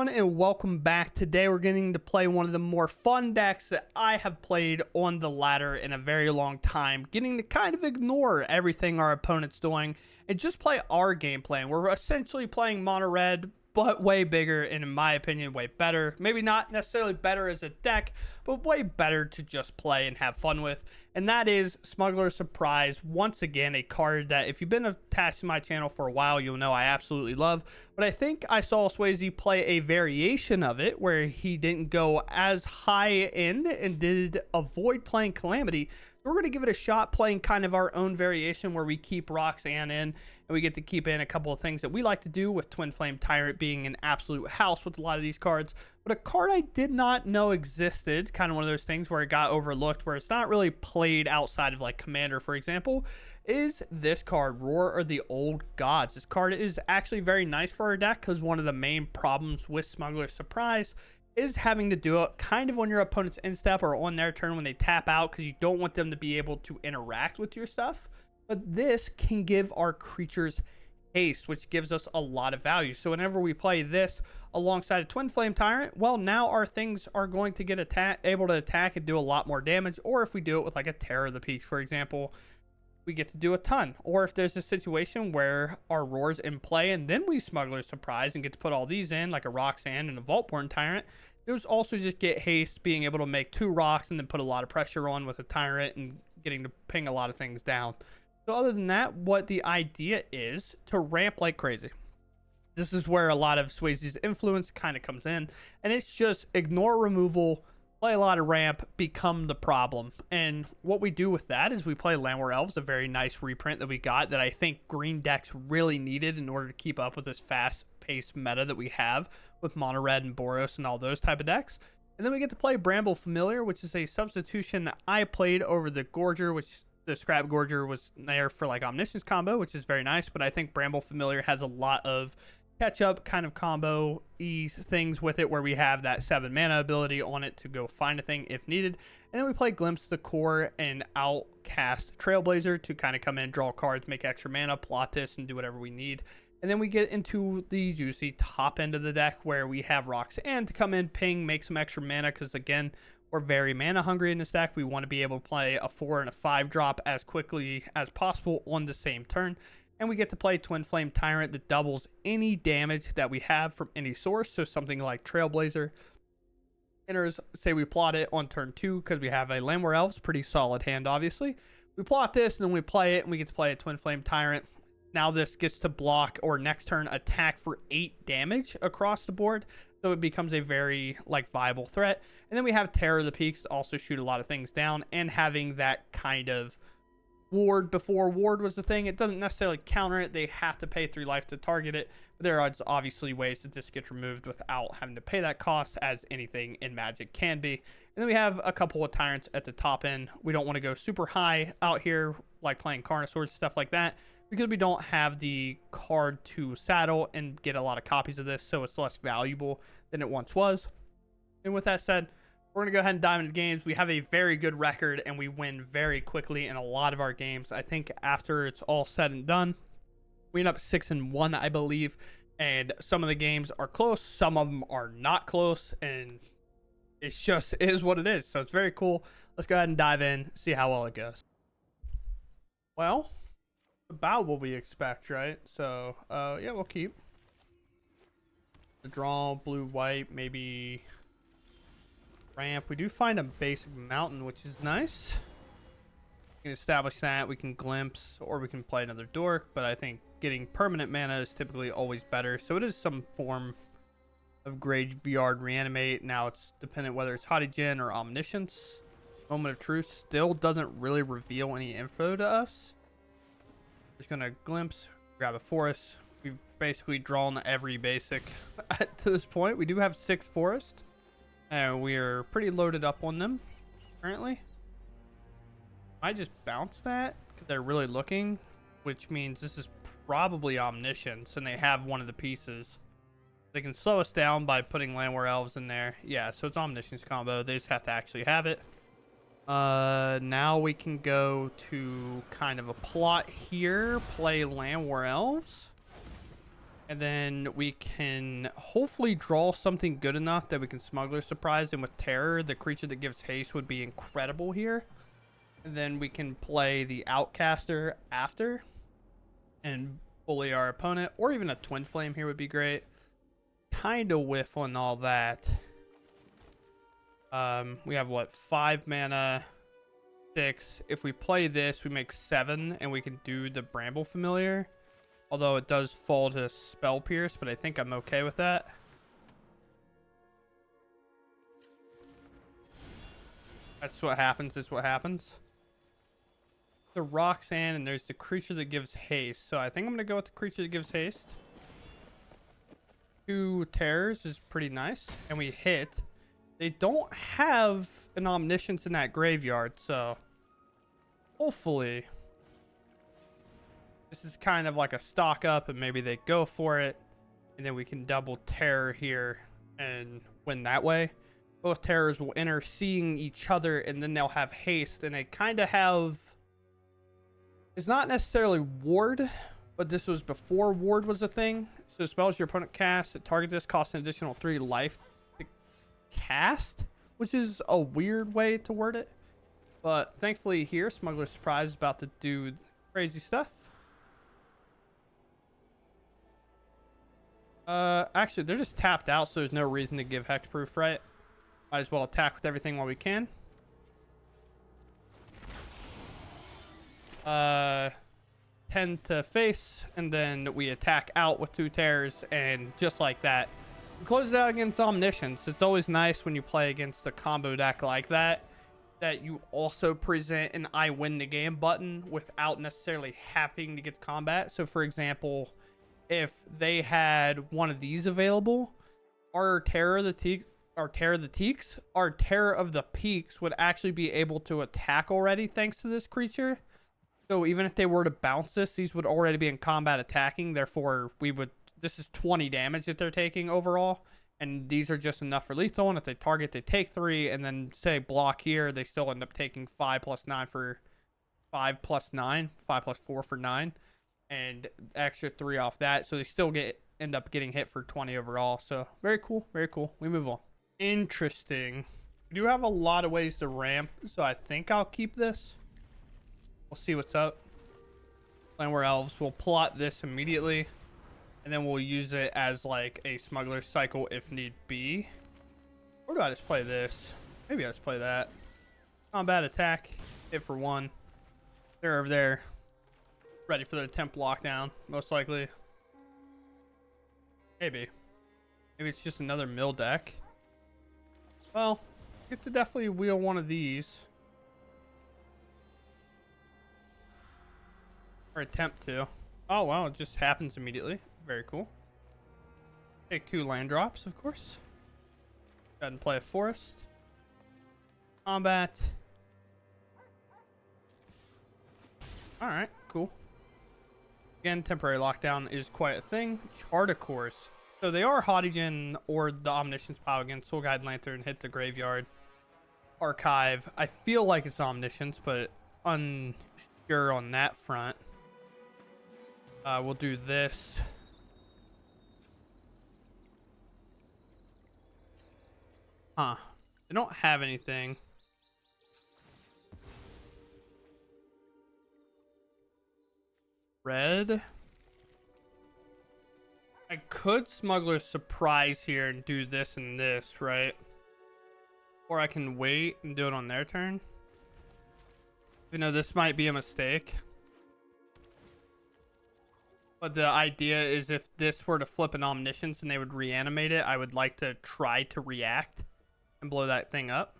everyone, and welcome back. Today we're getting to play one of the more fun decks that I have played on the ladder in a very long time, getting to kind of ignore everything our opponent's doing and just play our game plan. We're essentially playing mono red, but way bigger and, in my opinion, way better. Maybe not necessarily better as a deck, but way better to just play and have fun with. And that is Smugglers Surprise. Once again, a card that if you've been attached to my channel for a while, you'll know I absolutely love. But I think I saw Swayze play a variation of it where he didn't go as high end and did avoid playing Calamity. We're going to give it a shot playing kind of our own variation where we keep Roxanne in and we get to keep in a couple of things that we like to do, with Twin Flame Tyrant being an absolute house with a lot of these cards. But a card I did not know existed, kind of one of those things where it got overlooked, where it's not really played outside of like Commander, for example, is this card, Roar of the Old Gods. This card is actually very nice for our deck because one of the main problems with Smuggler's Surprise is having to do it kind of on your opponent's end step or on their turn when they tap out, because you don't want them to be able to interact with your stuff. But this can give our creatures haste, which gives us a lot of value. So whenever we play this alongside a Twin Flame Tyrant, well, now our things are going to get able to attack and do a lot more damage. Or if we do it with like a Terror of the Peaks, for example, we get to do a ton. Or if there's a situation where our Roar's in play and then we Smuggler's Surprise and get to put all these in, like a Roxanne and a Vaultborn Tyrant, those also just get haste, being able to make 2 rocks and then put a lot of pressure on with a Tyrant and getting to ping a lot of things down. So other than that, what the idea is to ramp like crazy. This is where a lot of Swayze's influence kind of comes in, and it's just ignore removal, play a lot of ramp, become the problem. And what we do with that is we play Landwar Elves, a very nice reprint that we got that I think green decks really needed in order to keep up with this fast-paced meta that we have with Mono Red and Boros and all those type of decks. And then we get to play Bramble Familiar, which is a substitution that I played over the Gorger, which the Scrap Gorger was there for like Omniscience combo, which is very nice. But I think Bramble Familiar has a lot of catch-up kind of combo ease things with it, where we have that 7 mana ability on it to go find a thing if needed. And then we play Glimpse the Core and outcast Trailblazer to kind of come in, draw cards, make extra mana, plot this, and do whatever we need. And then we get into the juicy top end of the deck where we have Roxanne to come in, ping, make some extra mana, because again, we're very mana hungry in this deck. We want to be able to play a 4 and a 5 drop as quickly as possible on the same turn. And we get to play Twin Flame Tyrant that doubles any damage that we have from any source. So something like Trailblazer enters, say we plot it on turn 2 because we have a Landwar Elves, pretty solid hand obviously. We plot this and then we play it and we get to play a Twin Flame Tyrant. Now this gets to block or next turn attack for 8 damage across the board. So it becomes a very viable threat. And then we have Terror of the Peaks to also shoot a lot of things down, and having that kind of ward before ward was the thing. It doesn't necessarily counter it. They have to pay 3 life to target it. But there are obviously ways that this gets removed without having to pay that cost, as anything in Magic can be. And then we have a couple of Tyrants at the top end. We don't want to go super high out here, like playing Carnosaurs, stuff like that, because we don't have the card to saddle and get a lot of copies of this, so it's less valuable than it once was. And with that said, we're going to go ahead and dive into games. We have a very good record, and we win very quickly in a lot of our games. I think after it's all said and done, we end up 6-1, I believe. And some of the games are close, some of them are not close, and it's just is what it is. So it's very cool. Let's go ahead and dive in, see how well it goes. Well, about what we expect, right? So yeah, we'll keep the draw, blue, white, maybe ramp. We do find a basic mountain, which is nice. We can establish that. We can glimpse, or we can play another dork, but I think getting permanent mana is typically always better. So it is some form of Graveyard Reanimate. Now it's dependent whether it's Haughty or Omniscience. Moment of Truth still doesn't really reveal any info to us. Just gonna glimpse, grab a forest. We've basically drawn every basic to this point. We do have 6 forests, and we are pretty loaded up on them currently. I just bounce that because they're really looking, which means this is probably Omniscience, and they have one of the pieces. They can slow us down by putting Landwar Elves in there. Yeah, so it's Omniscience combo. They just have to actually have it. Now we can go to kind of a plot here, play Landwar Elves. And then we can hopefully draw something good enough that we can Smugglers Surprise. And with Terror, the creature that gives haste would be incredible here. And then we can play the Outcaster after and bully our opponent. Or even a Twin Flame here would be great. Kind of whiff on all that. We have what? 5 mana, 6. If we play this, we make 7 and we can do the Bramble Familiar. Although it does fall to Spell Pierce, but I think I'm okay with that. That's what happens, is what happens. The Roxanne, and there's the creature that gives haste. So I think I'm going to go with the creature that gives haste. 2 terrors is pretty nice. And we hit. They don't have an Omniscience in that graveyard, so hopefully this is kind of like a stock up and maybe they go for it. And then we can double terror here and win that way. Both terrors will enter seeing each other and then they'll have haste. And they kind of have... It's not necessarily ward, but this was before ward was a thing. So spells your opponent casts that target this cost an additional 3 life to cast, which is a weird way to word it. But thankfully here, Smuggler's Surprise is about to do crazy stuff. Actually, they're just tapped out, so there's no reason to give hexproof, right? Might as well attack with everything while we can. 10 to face, and then we attack out with 2 terrors, and just like that, we close it out against Omniscience. It's always nice when you play against a combo deck like that, that you also present an I win the game button without necessarily having to get combat. So for example, if they had one of these available, our Terror of the Teaks, our Terror of the Peaks would actually be able to attack already thanks to this creature. So even if they were to bounce this, these would already be in combat attacking. Therefore, this is 20 damage that they're taking overall. And these are just enough for lethal. And if they target, they take 3. And then say block here, they still end up taking 5 plus 9 for 5 plus 9. 5 plus 4 for 9. And extra 3 off that. So they still end up getting hit for 20 overall. So very cool. Very cool. We move on. Interesting. We do have a lot of ways to ramp. So I think I'll keep this. We'll see what's up. Landware Elves. We'll plot this immediately. And then we'll use it as like a smuggler cycle if need be. Or do I just play this? Maybe I just play that. Combat attack. Hit for 1. They're over there. Ready for their temp lockdown. Most likely. Maybe. Maybe it's just another mill deck. Well, get to definitely wheel one of these. Or attempt to. Oh, wow. It just happens immediately. Very cool. Take 2 land drops, of course. Go ahead and play a forest. Combat. Alright, cool. Again, temporary lockdown is quite a thing. Chart, of course. So they are Haughtygen or the Omniscience pile again. Soul Guide Lantern, hit the graveyard. Archive. I feel like it's Omniscience, but unsure on that front. We'll do this. Huh. They don't have anything. Red. I could Smuggler's Surprise here and do this and this, right? Or I can wait and do it on their turn. You know, this might be a mistake. But the idea is if this were to flip an Omniscience and they would reanimate it, I would like to try to react and blow that thing up.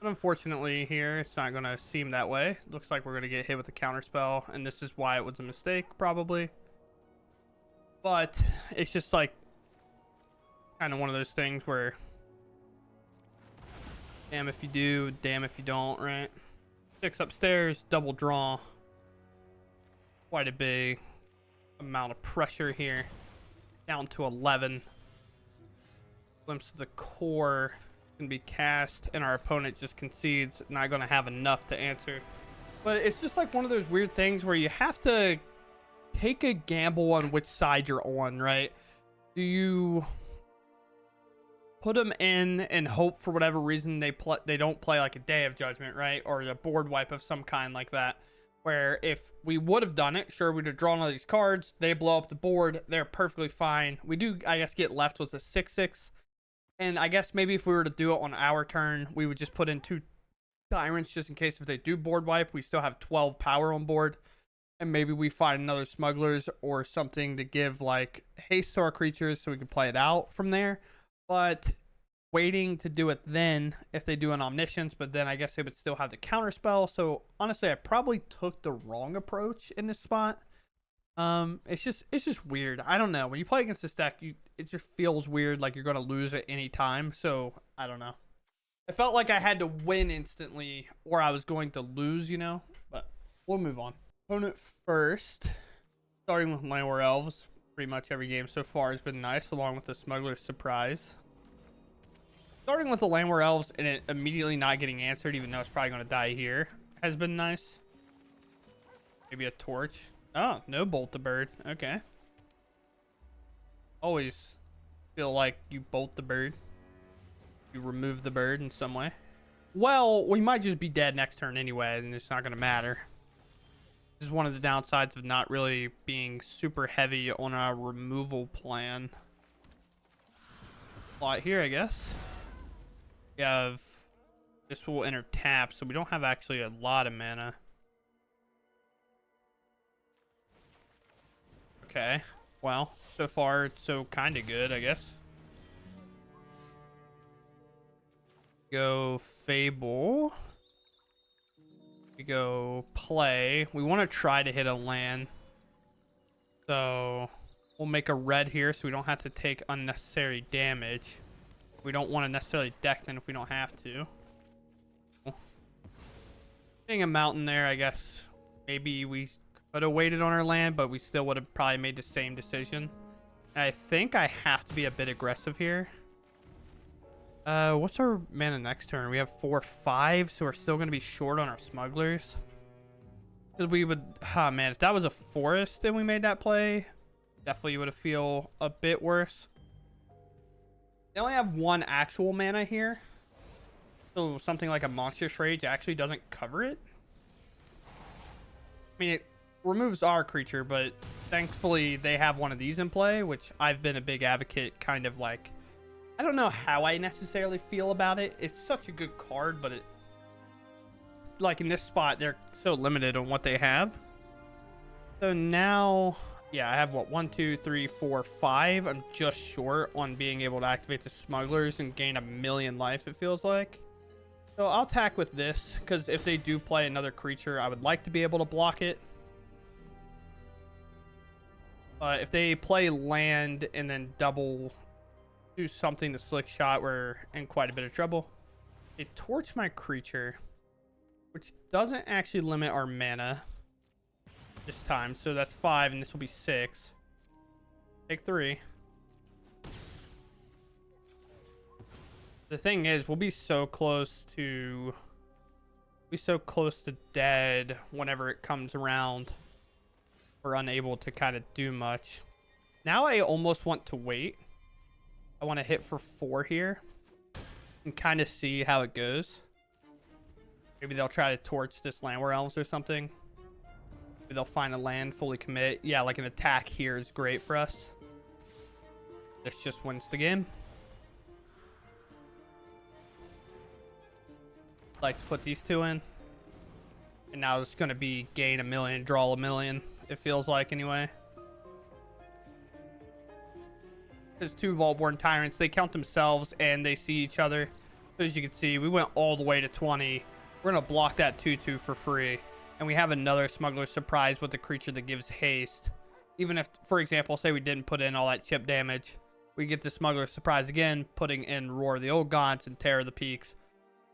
But unfortunately here, it's not going to seem that way. It looks like we're going to get hit with a counterspell, and this is why it was a mistake, probably. But it's just like kind of one of those things where damn if you do, damn if you don't, right? 6 upstairs, double draw. Quite a big amount of pressure here. Down to 11. Glimpse of the Core can be cast, and our opponent just concedes, not going to have enough to answer. But it's just like one of those weird things where you have to take a gamble on which side you're on, right? Do you put them in and hope for whatever reason they don't play like a Day of Judgment, right? Or a board wipe of some kind like that, where if we would have done it, sure, we'd have drawn all these cards, they blow up the board, they're perfectly fine. We do, I guess, get left with a 6/6, and I guess maybe if we were to do it on our turn, we would just put in 2 Tyrants just in case if they do board wipe, we still have 12 power on board. And maybe we find another Smugglers or something to give like haste to our creatures so we can play it out from there. But waiting to do it then if they do an Omniscience, but then I guess they would still have the counter spell. So honestly, I probably took the wrong approach in this spot. It's just weird. I don't know. When you play against this deck, it just feels weird, like you're gonna lose at any time. So I don't know. It felt like I had to win instantly or I was going to lose, you know. But we'll move on. Opponent first, starting with Land War Elves. Pretty much every game so far has been nice, along with the Smugglers Surprise. Starting with the Land War Elves and it immediately not getting answered, even though it's probably going to die here, has been nice. Maybe a torch. Oh, no Bolt the Bird. Okay. Always feel like you bolt the bird. You remove the bird in some way. Well, we might just be dead next turn anyway, and it's not going to matter. This is one of the downsides of not really being super heavy on our removal plan. A lot here, I guess. We have... This will enter tap, so we don't have actually a lot of mana. Okay. Well, so far it's so kind of good, I guess. Go Fable. We go play. We want to try to hit a land. So we'll make a red here so we don't have to take unnecessary damage. We don't want to necessarily deck them if we don't have to. Getting a mountain there, I guess maybe we could have waited on our land, but we still would have probably made the same decision. And I think I have to be a bit aggressive here. What's our mana next turn? We have 4/5, so we're still going to be short on our Smugglers. Because we would... Oh, man, if that was a forest and we made that play, definitely would have feel a bit worse. They only have 1 actual mana here. So something like a Monstrous Rage actually doesn't cover it. I mean, it removes our creature, but thankfully they have one of these in play, which I've been a big advocate, kind of like... I don't know how I necessarily feel about it. It's such a good card, but it... Like, in this spot, they're so limited on what they have. So now... Yeah, I have, what, 1, 2, 3, 4, 5. I'm just short on being able to activate the Smugglers and gain 1,000,000 life, it feels like. So I'll attack with this, because if they do play another creature, I would like to be able to block it. If they play land and then double... do something to Slick Shot, we're in quite a bit of trouble. They torch my creature, which doesn't actually limit our mana this time. So that's 5, and this will be 6. Take 3. The thing is, we'll be so close to... dead whenever it comes around. We're unable to kind of do much. Now I almost want to wait. I want to hit for 4 here and kind of see how it goes. Maybe they'll try to torch this Land War Elves or something. Maybe they'll find a land, fully commit. Yeah, like an attack here is great for us. This just wins the game. Like to put these 2 in. And now it's going to be gain 1,000,000, draw 1,000,000. It feels like anyway. There's 2 Vaultborn Tyrants. They count themselves and they see each other. So as you can see, we went all the way to 20. We're going to block that 2/2 for free. And we have another Smuggler's Surprise with a creature that gives haste. Even if, for example, say we didn't put in all that chip damage, we get the Smuggler's Surprise again, putting in Roar of the Old Gaunts and Terror of the Peaks.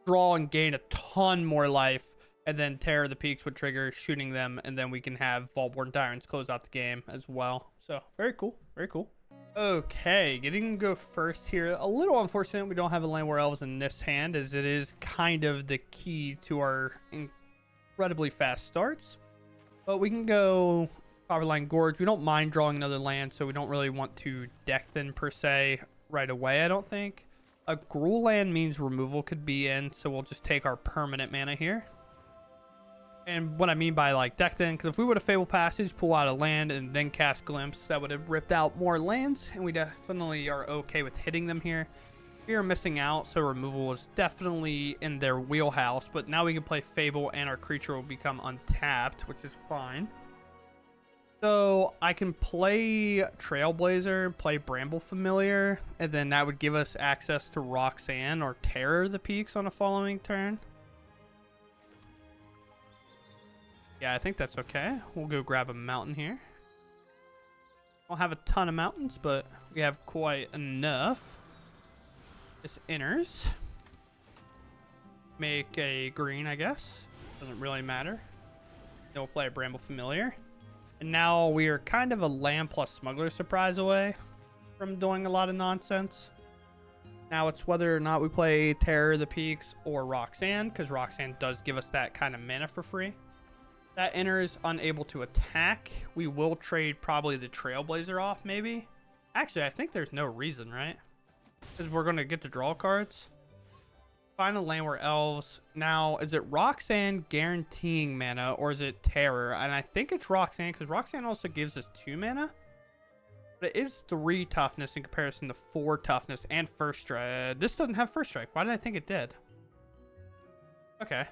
Draw and gain a ton more life. And then Terror of the Peaks would trigger, shooting them. And then we can have Vaultborn Tyrants close out the game as well. So, very cool. Very cool. Okay, getting to go first here. A little unfortunate we don't have a Land War Elves in this hand, as it is kind of the key to our incredibly fast starts. But we can go Copperline Gorge. We don't mind drawing another land, so we don't really want to deck them per se right away, I don't think. A Gruul land means removal could be in, so we'll just take our permanent mana here. And what I mean by like deck then, because if we would have Fable Passage, pull out a land, and then cast Glimpse, that would have ripped out more lands, and we definitely are okay with hitting them here. We are missing out, so removal was definitely in their wheelhouse, but now we can play Fable, and our creature will become untapped, which is fine. So I can play Trailblazer, play Bramble Familiar, and then that would give us access to Roxanne or Terror the Peaks on a following turn. Yeah, I think that's okay. We'll go grab a mountain here. Don't have a ton of mountains, but we have quite enough. This enters. Make a green, I guess. Doesn't really matter. Then we'll play a Bramble Familiar. And now we are kind of a land plus Smugglers Surprise away from doing a lot of nonsense. Now it's whether or not we play Terror the Peaks or Roxanne, because Roxanne does give us that kind of mana for free. That enters unable to attack. We will trade probably the Trailblazer off, maybe. Actually, I think there's no reason, right? Because we're going to get to draw cards. Find a land where elves. Now, is it Roxanne guaranteeing mana, or is it Terror? And I think it's Roxanne, because Roxanne also gives us 2 mana. But it is 3 toughness in comparison to 4 toughness and first strike. This doesn't have first strike. Why did I think it did? Okay.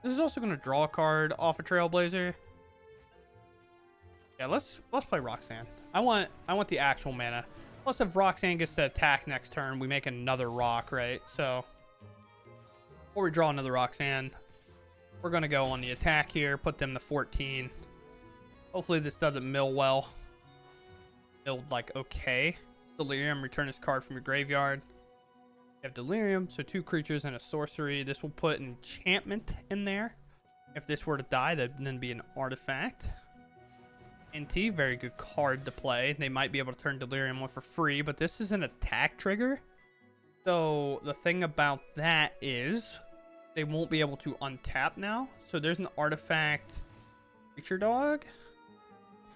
This is also going to draw a card off a Trailblazer. Yeah, let's play Roxanne. I want the actual mana. Plus, if Roxanne gets to attack next turn, we make another rock, right? So, or we draw another Roxanne. We're going to go on the attack here, put them to 14. Hopefully this doesn't mill well. Milled like okay. Delirium, return this card from your graveyard. You have Delirium, so 2 creatures and a sorcery. This will put enchantment in there. If this were to die, that'd then be an artifact. NT, very good card to play. They might be able to turn Delirium on for free, but this is an attack trigger. So the thing about that is they won't be able to untap now. So there's an artifact creature dog.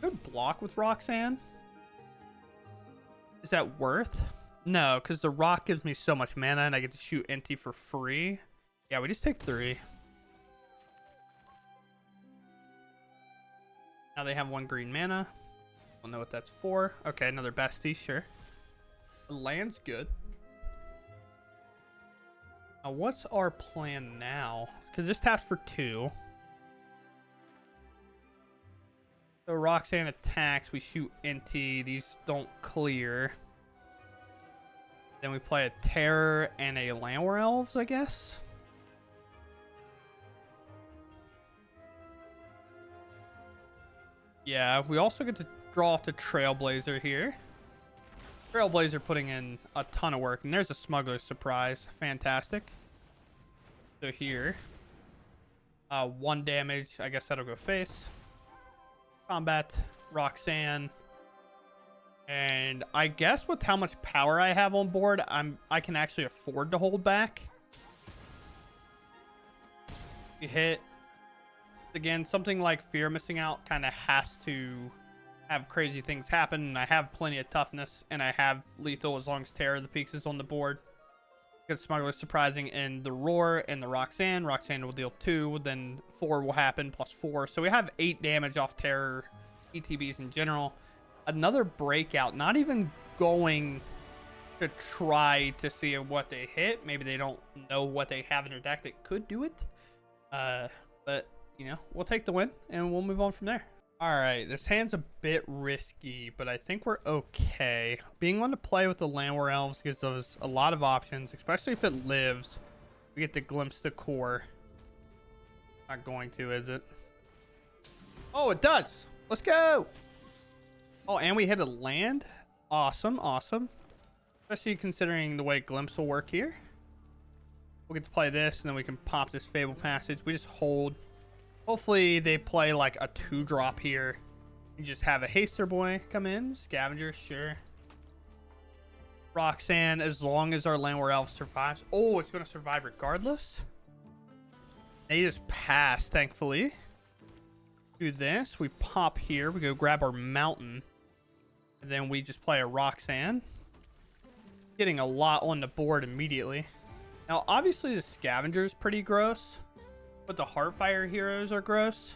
Could block with Roxanne. Is that worth? No, because the rock gives me so much mana and I get to shoot NT for free. Yeah, we just take 3. Now they have 1 green mana. We'll know what that's for. Okay, another bestie, sure. The land's good. Now, what's our plan now? Because this taps for 2. So Roxanne attacks. We shoot NT. These don't clear. Then we play a Terror and a Landware Elves, I guess. Yeah, we also get to draw off the Trailblazer here. Trailblazer putting in a ton of work. And there's a Smuggler's Surprise. Fantastic. So here. 1 damage. I guess that'll go face. Combat. Roxanne. And I guess with how much power I have on board, I can actually afford to hold back. You hit. Again, something like Fear Missing Out kind of has to have crazy things happen. And I have plenty of toughness, and I have lethal as long as Terror of the Peaks is on the board. Because Smuggler's Surprising in the Roar and the Roxanne. Roxanne will deal 2, then 4 will happen, plus 4. So we have 8 damage off Terror ETBs in general. Another breakout, not even going to try to see what they hit. Maybe they don't know what they have in their deck that could do it. But, you know, we'll take the win and we'll move on from there. All right, this hand's a bit risky, but I think we're okay. Being one to play with the Landware Elves gives us a lot of options, especially if it lives. We get to glimpse the core. Not going to, is it? Oh, it does. Let's go. Oh, and we hit a land. Awesome, awesome. Especially considering the way Glimpse will work here. We'll get to play this, and then we can pop this Fable Passage. We just hold. Hopefully they play like a 2-drop here. You just have a Haster Boy come in. Scavenger, sure. Roxanne, as long as our Landware Elf survives. Oh, it's going to survive regardless. They just passed, thankfully. do this. We pop here. We go grab our mountain. And then we just play a Roxanne. Getting a lot on the board immediately. Now, obviously, the Scavenger is pretty gross. But the Heartfire heroes are gross.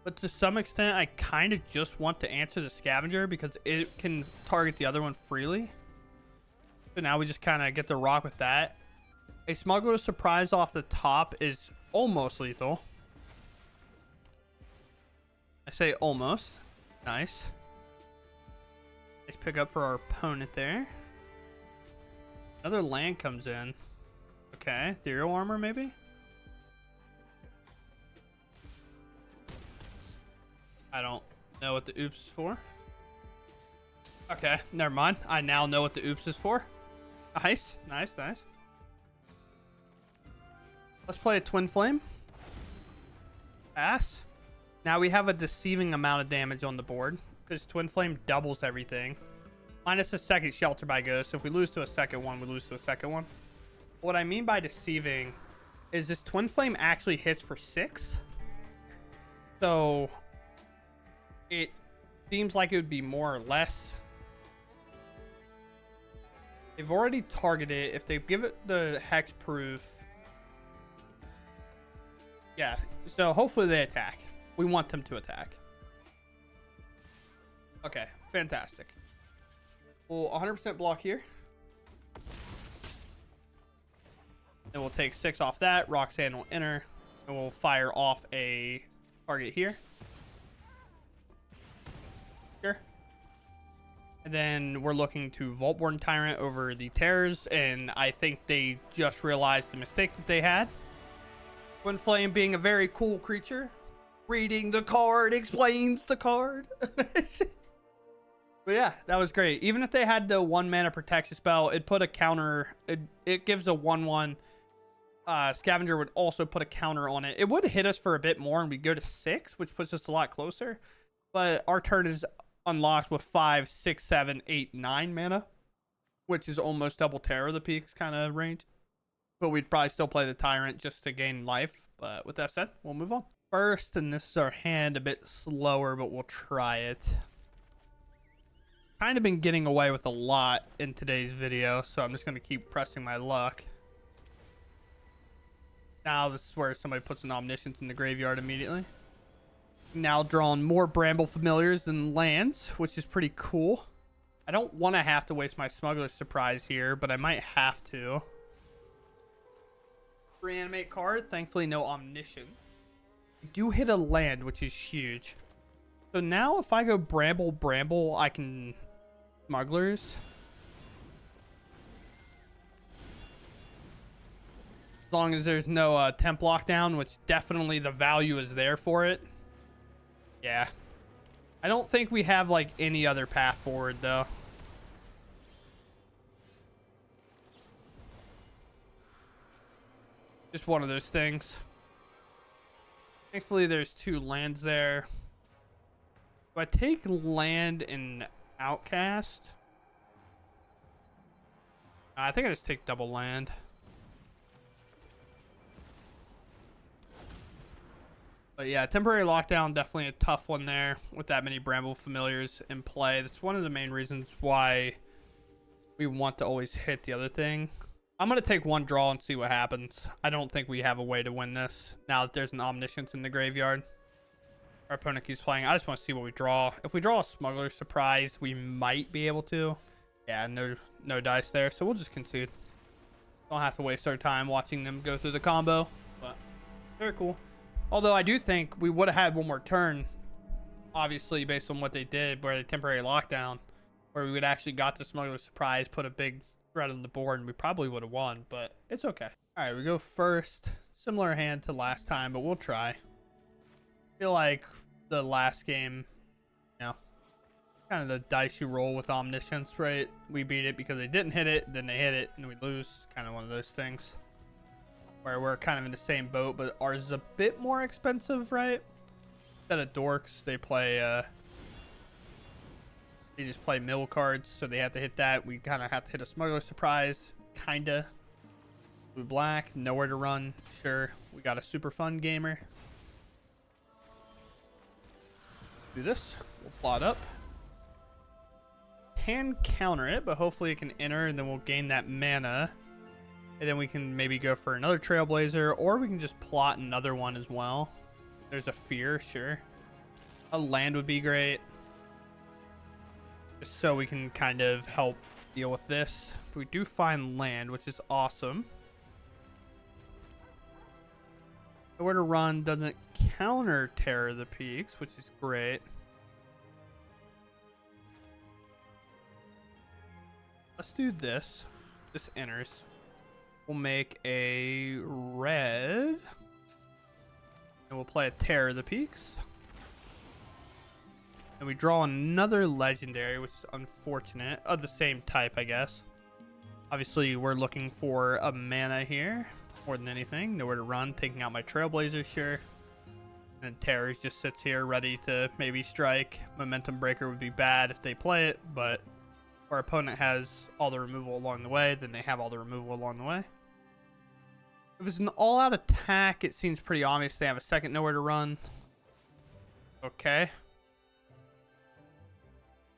But to some extent, I kind of just want to answer the Scavenger because it can target the other one freely. So now we just kind of get to rock with that. A Smugglers Surprise off the top is almost lethal. I say almost. Nice. Nice pickup for our opponent there. Another land comes in. Okay, Ethereal Armor maybe? I don't know what the oops is for. Okay, never mind. I now know what the oops is for. Nice, nice, nice. Let's play a Twin Flame. Pass. Now we have a deceiving amount of damage on the board because Twin Flame doubles everything. Minus a second Shelter by Ghost. So if we lose to a second one, we lose to a second one. What I mean by deceiving is this Twin Flame actually hits for 6. So it seems like it would be more or less. They've already targeted it. If they give it the hex proof. Yeah, so hopefully they attack. We want them to attack. Okay, fantastic. We'll 100% block here. Then we'll take 6 off that. Roxanne will enter. And we'll fire off a target here. Sure. And then we're looking to Vaultborn Tyrant over the Terrors. And I think they just realized the mistake that they had. Twin Flame being a very cool creature. Reading the card explains the card. But yeah, that was great. Even if they had the 1 mana protection spell, it put a counter. It gives a 1/1. Scavenger would also put a counter on it. It would hit us for a bit more and we go to 6, which puts us a lot closer. But our turn is unlocked with 5, 6, 7, 8, 9 mana, which is almost double Terror the Peaks kind of range. But we'd probably still play the Tyrant just to gain life. But with that said, we'll move on. First, and this is our hand, a bit slower, but we'll try it. Kind of been getting away with a lot in today's video, so I'm just going to keep pressing my luck. Now this is where somebody puts an Omniscience in the graveyard immediately. Now drawing more Bramble Familiars than lands, which is pretty cool. I don't want to have to waste my Smuggler's Surprise here, but I might have to. Reanimate card, thankfully no Omniscience. I do hit a land, which is huge. So now if I go Bramble, I can Smugglers. As long as there's no temp lockdown, which definitely the value is there for it. Yeah. I don't think we have like any other path forward though. Just one of those things. Thankfully there's 2 lands there. Do I take land and Outcast? I think I just take double land. But yeah, temporary lockdown, definitely a tough one there with that many Bramble Familiars in play. That's one of the main reasons why we want to always hit the other thing. I'm going to take 1 draw and see what happens. I don't think we have a way to win this now that there's an Omniscience in the graveyard. Our opponent keeps playing. I just want to see what we draw. If we draw a Smuggler's Surprise, we might be able to. Yeah, no dice there, so we'll just concede. Don't have to waste our time watching them go through the combo, but very cool. Although I do think we would have had 1 more turn, obviously, based on what they did, where they temporary lockdown, where we would actually got the Smuggler's Surprise, put a big threat on the board, and we probably would have won, but it's okay. All right, we go first. Similar hand to last time, but we'll try. Feel like the last game, you know, kind of the dice you roll with Omniscience, right? We beat it because they didn't hit it, then they hit it, and we lose. Kind of one of those things where we're kind of in the same boat, but ours is a bit more expensive, right? Instead of Dorks, they play, they just play mill cards, so they have to hit that. We kind of have to hit a Smuggler's Surprise, kinda. Blue black, nowhere to run, sure. We got a super fun gamer. Do this. We'll plot up. Can counter it, but hopefully it can enter, and then we'll gain that mana. And then we can maybe go for another Trailblazer, or we can just plot another one as well. There's a Fear, sure. A land would be great. Just so we can kind of help deal with this. We do find land, which is awesome. Nowhere to Run doesn't counter Terror of the Peaks, which is great. Let's do this. This enters. We'll make a red. And we'll play a Terror of the Peaks. And we draw another legendary, which is unfortunate. Of the same type, I guess. Obviously, we're looking for a mana here. More than anything. Nowhere to Run. Taking out my Trailblazer, sure. And Terror just sits here ready to maybe strike. Momentum Breaker would be bad if they play it, but our opponent has all the removal along the way, then they have all the removal along the way. If it's an all-out attack, it seems pretty obvious they have a second Nowhere to Run. Okay.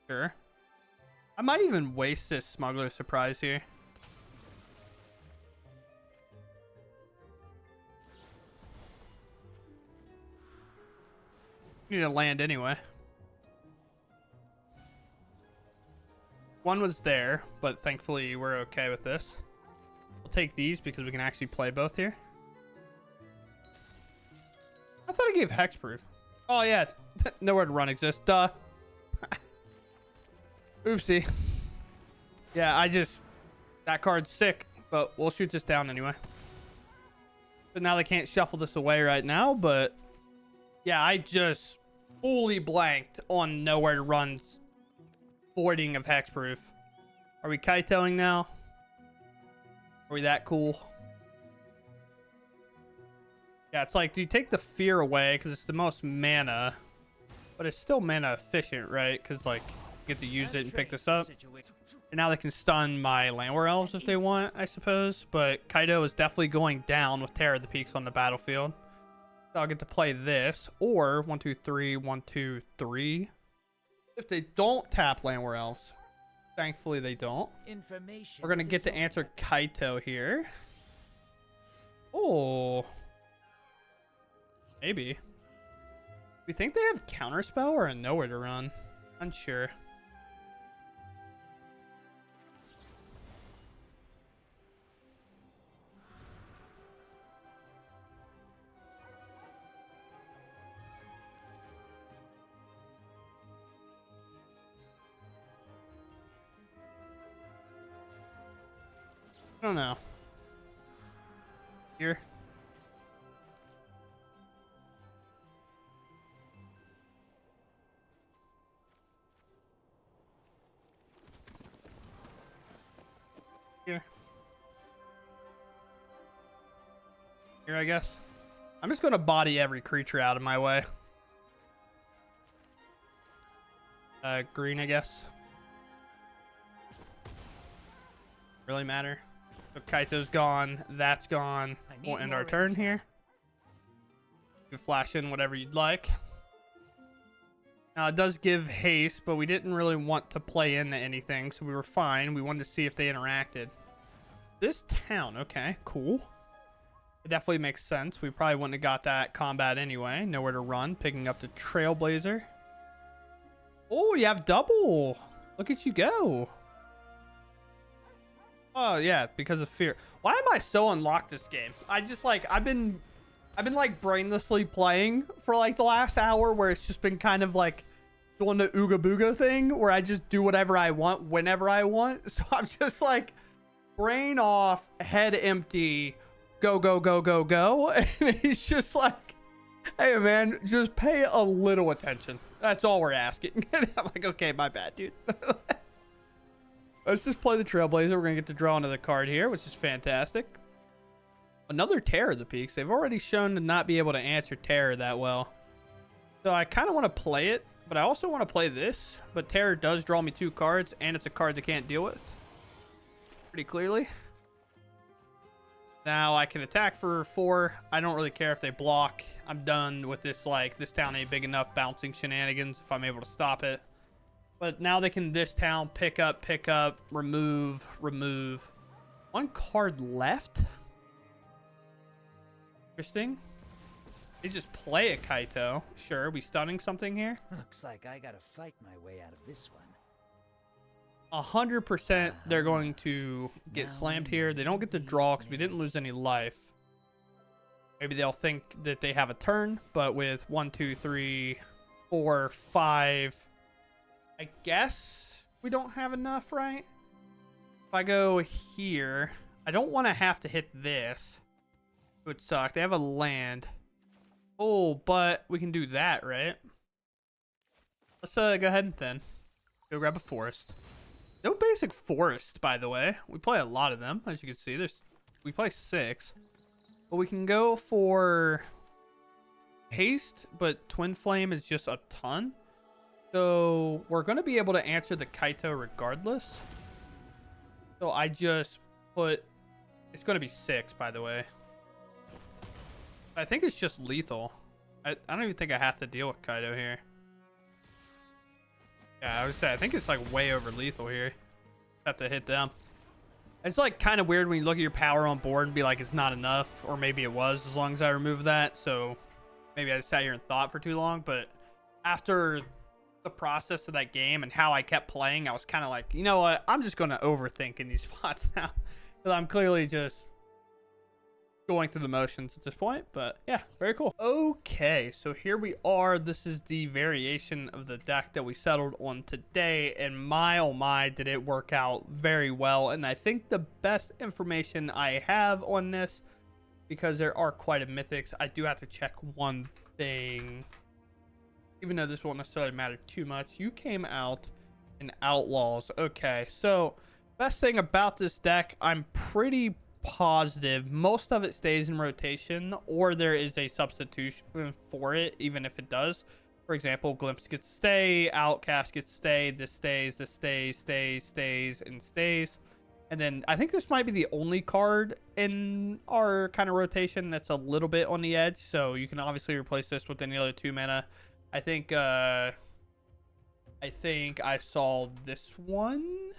Sure. I might even waste this Smuggler's Surprise here. Need to land anyway. One was there, but thankfully we're okay with this. We'll take these because we can actually play both here. I thought I gave Hexproof. Oh yeah, Nowhere to Run exists. Duh. Oopsie. Yeah, that card's sick, but we'll shoot this down anyway. But now they can't shuffle this away right now, but yeah, I just fully blanked on Nowhere to Run's voiding of Hexproof. Are we Kaitoing now? Are we that cool? Yeah, it's like, do you take the Fear away because it's the most mana, but it's still mana efficient, right? Because like you get to use it and pick this up. And now they can stun my Landware Elves if they want, I suppose. But Kaido is definitely going down with Terror of the Peaks on the battlefield. So I'll get to play this. Or 1, 2, 3, 1, 2, 3. If they don't tap Landware Elves. Thankfully they don't. We're going to get to answer Kaito here. Oh. Maybe. Do you think they have Counterspell or a Nowhere to Run? Unsure. I don't know. Here. Here. Here, I guess. I'm just going to body every creature out of my way. Green, I guess. Really matter. So Kaito's gone. That's gone. We'll end our turn here. You can flash in whatever you'd like. Now, it does give haste, but we didn't really want to play into anything, so we were fine. We wanted to see if they interacted. This town, okay, cool. It definitely makes sense. We probably wouldn't have got that combat anyway. Nowhere to Run, picking up the Trailblazer. Oh, you have double. Look at you go. Oh, yeah, because of Fear. Why am I so unlocked this game? I just, like, I've been like, brainlessly playing for, like, the last hour where it's just been kind of, like, doing the Ooga Booga thing where I just do whatever I want whenever I want. So I'm just, like, brain off, head empty, go, go, go, go, go. And it's just like, hey, man, just pay a little attention. That's all we're asking. And I'm like, okay, my bad, dude. Let's just play the Trailblazer. We're going to get to draw another card here, which is fantastic. Another Terror of the Peaks. They've already shown to not be able to answer Terror that well. So I kind of want to play it, but I also want to play this. But Terror does draw me 2 cards, and it's a card they can't deal with. Pretty clearly. Now I can attack for 4. I don't really care if they block. I'm done with this, like, this town ain't big enough bouncing shenanigans if I'm able to stop it. But now they can, this town, pick up, remove. 1 card left? Interesting. They just play a Kaito. Sure, we stunning something here? Looks like I gotta fight my way out of this one. 100% they're going to get slammed here. They don't get the draw because we didn't lose any life. Maybe they'll think that they have a turn, but with 1, 2, 3, 4, 5, I guess we don't have enough, right? If I go here, I don't want to have to hit this. It would suck. They have a land. Oh, but we can do that, right? Let's go ahead and then go grab a forest. No basic forest, by the way. We play a lot of them, as you can see. We play 6. But we can go for haste, but Twin Flame is just a ton. So we're going to be able to answer the Kaito regardless. So I just put... It's going to be 6, by the way. I think it's just lethal. I don't even think I have to deal with Kaito here. Yeah, I would say I think it's like way over lethal here. Have to hit them. It's like kind of weird when you look at your power on board and be like it's not enough, or maybe it was as long as I remove that. So maybe I just sat here and thought for too long. But after the process of that game and how I kept playing, I was kind of like, you know what? I'm just going to overthink in these spots now because I'm clearly just going through the motions at this point. But yeah, very cool. Okay, so here we are. This is the variation of the deck that we settled on today, and my oh my did it work out very well. And I think the best information I have on this, because there are quite a mythics, I do have to check one thing, even though this won't necessarily matter too much. You came out in Outlaws. Okay, so best thing about this deck, I'm pretty positive most of it stays in rotation, or there is a substitution for it, even if it does. For example, Glimpse gets to stay, Outcast gets to stay, this stays, stays, and stays. And then I think this might be the only card in our kind of rotation that's a little bit on the edge, so you can obviously replace this with any other 2 mana. I think I saw this one.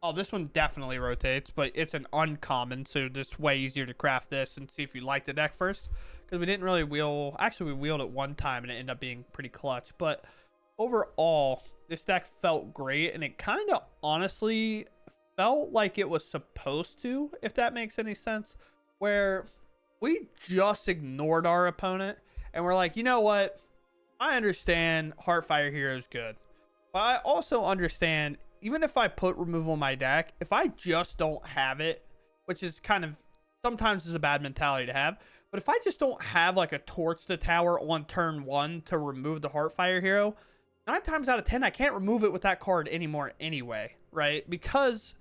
Oh, this one definitely rotates, but it's an uncommon, so just way easier to craft this and see if you like the deck first. Because we didn't really wheel... Actually, we wheeled it one time, and it ended up being pretty clutch. But overall, this deck felt great, and it kind of honestly felt like it was supposed to, if that makes any sense. Where we just ignored our opponent, and we're like, you know what? I understand Heartfire Hero is good. But I also understand... Even if I put removal in my deck, if I just don't have it, which is kind of sometimes is a bad mentality to have, but if I just don't have like a Torch the Tower on turn 1 to remove the Heartfire Hero, 9 times out of 10 I can't remove it with that card anymore anyway, right? Because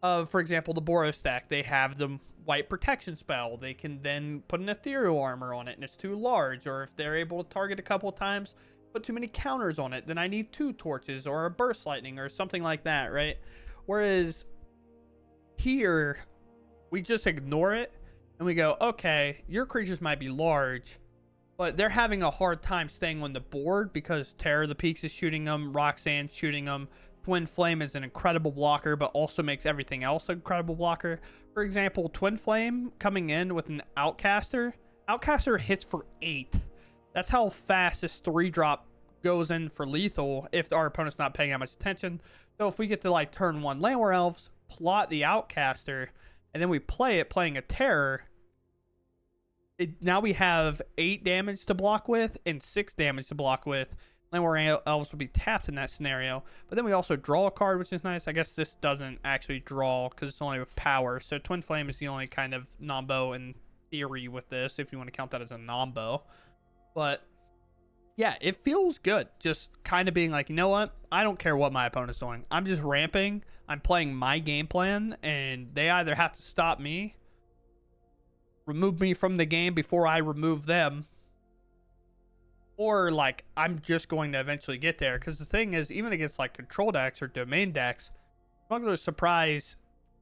of, for example, the Boros deck, they have the white protection spell. They can then put an ethereal armor on it and it's too large, or if they're able to target a couple of times, put too many counters on it, then I need 2 torches or a burst lightning or something like that, right? Whereas here we just ignore it and we go, okay, your creatures might be large, but they're having a hard time staying on the board because Terror of the Peaks is shooting them, Roxanne's shooting them, Twin Flame is an incredible blocker but also makes everything else an incredible blocker. For example, Twin Flame coming in with an Outcaster hits for 8. That's how fast this 3-drop goes in for lethal if our opponent's not paying that much attention. So if we get to like turn 1 Landware Elves, plot the Outcaster, and then we play it playing a Terror, now we have 8 damage to block with and 6 damage to block with. Landware Elves would be tapped in that scenario. But then we also draw a card, which is nice. I guess this doesn't actually draw because it's only with power. So Twin Flame is the only kind of nombo in theory with this, if you want to count that as a nombo. But yeah, it feels good. Just kind of being like, you know what? I don't care what my opponent's doing. I'm just ramping. I'm playing my game plan, and they either have to stop me, remove me from the game before I remove them, or like I'm just going to eventually get there. Because the thing is, even against like control decks or domain decks, Smugglers Surprise,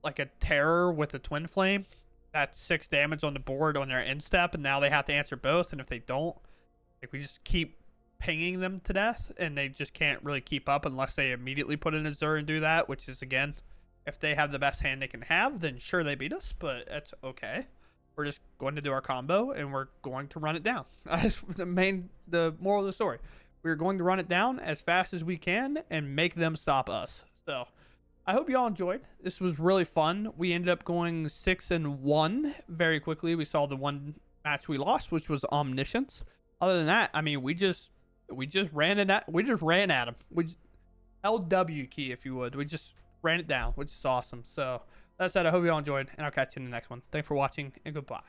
like a Terror with a Twin Flame, that's 6 damage on the board on their end step, and now they have to answer both. And if they don't, like, we just keep pinging them to death, and they just can't really keep up unless they immediately put in a Zur and do that, which is, again, if they have the best hand they can have, then sure, they beat us, but that's okay. We're just going to do our combo, and we're going to run it down. The moral of the story. We're going to run it down as fast as we can and make them stop us. So I hope you all enjoyed. This was really fun. We ended up going 6-1 very quickly. We saw the one match we lost, which was Omniscience. Other than that, I mean, we just ran at him. LW key, if you would. We just ran it down, which is awesome. So that said, I hope you all enjoyed, and I'll catch you in the next one. Thanks for watching, and goodbye.